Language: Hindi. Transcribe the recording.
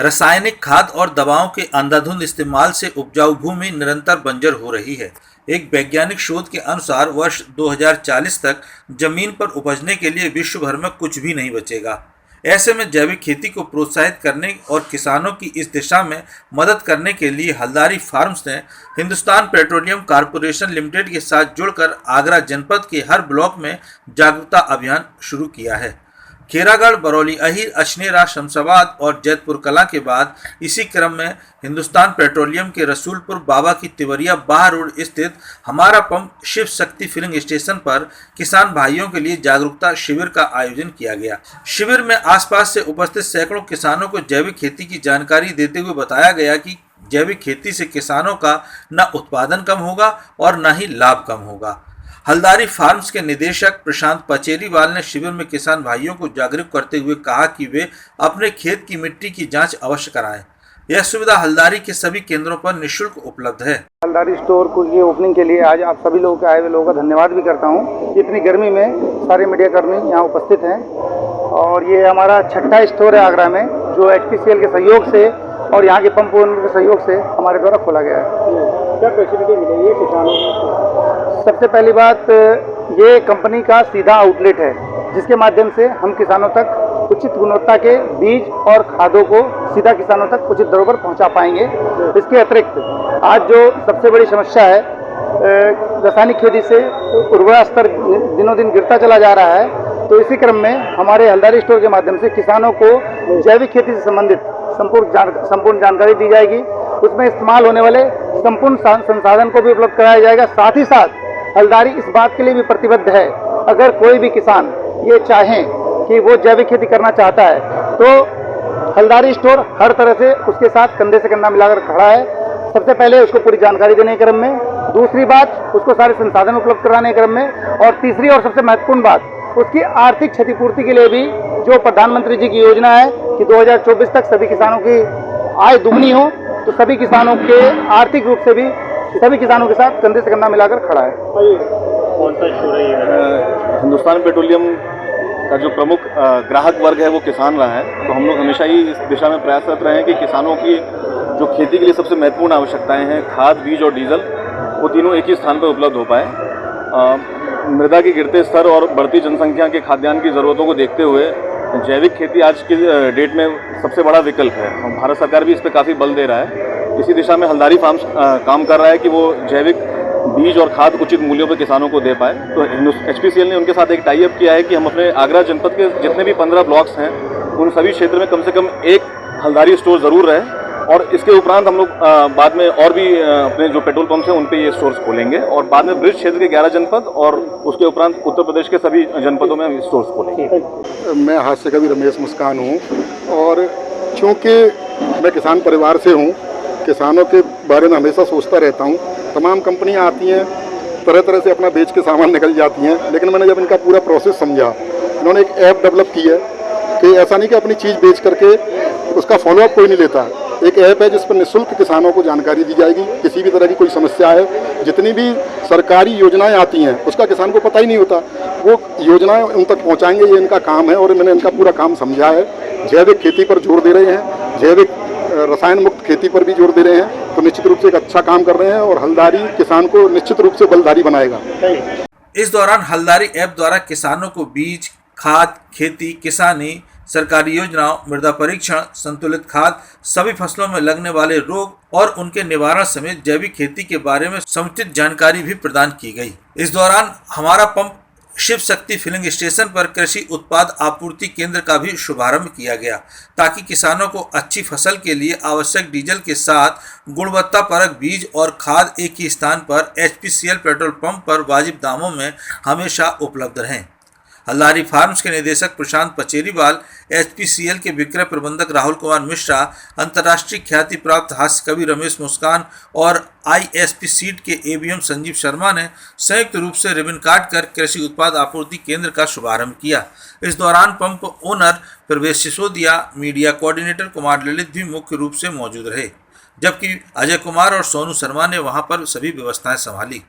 रासायनिक खाद और दवाओं के अंधाधुंध इस्तेमाल से उपजाऊ भूमि निरंतर बंजर हो रही है। एक वैज्ञानिक शोध के अनुसार वर्ष 2040 तक जमीन पर उपजने के लिए विश्व भर में कुछ भी नहीं बचेगा। ऐसे में जैविक खेती को प्रोत्साहित करने और किसानों की इस दिशा में मदद करने के लिए हल्दारी फार्म्स ने हिंदुस्तान पेट्रोलियम कॉरपोरेशन लिमिटेड के साथ जुड़कर आगरा जनपद के हर ब्लॉक में जागरूकता अभियान शुरू किया है। खेरागढ़, बरौली, अहीर, अछनेरा, शमशाबाद और जैतपुर कला के बाद इसी क्रम में हिंदुस्तान पेट्रोलियम के रसूलपुर बाबा की तिवरिया बाह रोड स्थित हमारा pump Shiv Shakti filling station पर किसान भाइयों के लिए जागरूकता शिविर का आयोजन किया गया। शिविर में आसपास से उपस्थित सैकड़ों किसानों को जैविक खेती की जानकारी देते हुए बताया गया कि जैविक खेती से किसानों का न उत्पादन कम होगा और न ही लाभ कम होगा। हल्दारी फार्म्स के निदेशक प्रशांत पचेरीवाल ने शिविर में किसान भाइयों को जागरूक करते हुए कहा कि वे अपने खेत की मिट्टी की जांच अवश्य कराएं। यह सुविधा हल्दारी के सभी केंद्रों पर निःशुल्क उपलब्ध है। हल्दारी स्टोर को ये ओपनिंग के लिए आज आप सभी लोगों के आए हुए लोगों का धन्यवाद भी करता हूँ। इतनी गर्मी में सारे मीडिया कर्मी यहाँ उपस्थित हैं और ये हमारा छठा स्टोर है आगरा में, जो HPCL के सहयोग से और यहाँ के पंप ओनर के सहयोग से हमारे द्वारा खोला गया है। क्या फैसिलिटी मिलेगी है किसानों को? सबसे पहली बात, ये कंपनी का सीधा आउटलेट है जिसके माध्यम से हम किसानों तक उचित गुणवत्ता के बीज और खादों को सीधा किसानों तक उचित दरों पर पहुंचा पाएंगे। इसके अतिरिक्त आज जो सबसे बड़ी समस्या है, रासायनिक खेती से उर्वरा स्तर दिनों दिन गिरता चला जा रहा है, तो इसी क्रम में हमारे हल्दारी स्टोर के माध्यम से किसानों को जैविक खेती से संबंधित संपूर्ण जानकारी दी जाएगी। उसमें इस्तेमाल होने वाले संपूर्ण संसाधन को भी उपलब्ध कराया जाएगा। साथ ही साथ हल्दारी इस बात के लिए भी प्रतिबद्ध है, अगर कोई भी किसान ये चाहें कि वो जैविक खेती करना चाहता है तो हल्दारी स्टोर हर तरह से उसके साथ कंधे से कंधा मिलाकर खड़ा है। सबसे पहले उसको पूरी जानकारी देने के क्रम में, दूसरी बात उसको सारे संसाधन उपलब्ध कराने के क्रम में, और तीसरी और सबसे महत्वपूर्ण बात, उसकी आर्थिक क्षतिपूर्ति के लिए भी जो प्रधानमंत्री जी की योजना है कि 2024 तक सभी किसानों की आय दुगनी हो, तो सभी किसानों के आर्थिक रूप से भी सभी किसानों के साथ कंधे से कंधा मिलाकर खड़ा है। कौन सा स्टोर है ये? हिंदुस्तान पेट्रोलियम का जो प्रमुख ग्राहक वर्ग है वो किसान रहा है, तो हम लोग हमेशा ही इस दिशा में प्रयासरत रहे हैं कि किसानों की जो खेती के लिए सबसे महत्वपूर्ण आवश्यकताएं हैं, खाद, बीज और डीजल, वो तीनों एक ही स्थान पर उपलब्ध हो पाए। मृदा के गिरते स्तर और बढ़ती जनसंख्या के खाद्यान्न की ज़रूरतों को देखते हुए जैविक खेती आज की डेट में सबसे बड़ा विकल्प है। भारत सरकार भी इस पर काफ़ी बल दे रहा है। इसी दिशा में हल्दारी फार्म्स काम कर रहा है कि वो जैविक बीज और खाद उचित मूल्यों पर किसानों को दे पाए। तो HPCL ने उनके साथ एक टाई अप किया है कि हम अपने आगरा जनपद के जितने भी 15 ब्लॉक्स हैं उन सभी क्षेत्र में कम से कम एक हल्दारी स्टोर ज़रूर रहे, और इसके उपरांत हम लोग बाद में और भी अपने जो पेट्रोल पंप्स हैं उन पे ये स्टोर्स खोलेंगे, और बाद में ब्रिज क्षेत्र के 11 जनपद और उसके उपरांत उत्तर प्रदेश के सभी जनपदों में हम स्टोर्स खोलेंगे। मैं हास्य कवि रमेश मुस्कान हूँ, और चूँकि मैं किसान परिवार से हूँ, किसानों के बारे में हमेशा सोचता रहता हूँ। तमाम कंपनियाँ आती हैं, तरह तरह से अपना बेच के सामान निकल जाती हैं, लेकिन मैंने जब इनका पूरा प्रोसेस समझा, इन्होंने एक ऐप डेवलप की है कि ऐसा नहीं कि अपनी चीज़ बेच करके उसका फॉलोअप कोई नहीं लेता। एक ऐप है जिस पर निःशुल्क किसानों को जानकारी दी जाएगी। किसी भी तरह की कोई समस्या है, जितनी भी सरकारी योजनाएं आती हैं उसका किसान को पता ही नहीं होता, वो योजनाएं उन तक पहुंचाएंगे, ये इनका काम है। और मैंने इनका पूरा काम समझा है। जैविक खेती पर जोर दे रहे हैं, जैविक रसायन मुक्त खेती पर भी जोर दे रहे हैं, तो निश्चित रूप से एक अच्छा काम कर रहे हैं, और हल्दारी किसान को निश्चित रूप से बलदारी बनाएगा। इस दौरान हल्दारी ऐप द्वारा किसानों को बीज, खाद, खेती, किसानी, सरकारी योजनाओं, मृदा परीक्षण, संतुलित खाद, सभी फसलों में लगने वाले रोग और उनके निवारण समेत जैविक खेती के बारे में समुचित जानकारी भी प्रदान की गई। इस दौरान हमारा pump Shiv Shakti filling station पर कृषि उत्पाद आपूर्ति केंद्र का भी शुभारंभ किया गया, ताकि किसानों को अच्छी फसल के लिए आवश्यक डीजल के साथ गुणवत्तापरक बीज और खाद एक ही स्थान पर HPCL पेट्रोल पंप पर वाजिब दामों में हमेशा उपलब्ध रहें। हल्दारी फार्म्स के निदेशक प्रशांत पचेरीवाल, HPCL के विक्रय प्रबंधक राहुल कुमार मिश्रा, अंतर्राष्ट्रीय ख्याति प्राप्त हास्य कवि रमेश मुस्कान और ISP सीड के AVM संजीव शर्मा ने संयुक्त रूप से रिबन काट कर कृषि उत्पाद आपूर्ति केंद्र का शुभारंभ किया। इस दौरान पंप ओनर प्रवेश सिसोदिया, मीडिया कोऑर्डिनेटर कुमार ललित भी मुख्य रूप से मौजूद रहे, जबकि अजय कुमार और सोनू शर्मा ने वहां पर सभी व्यवस्थाएं संभाली।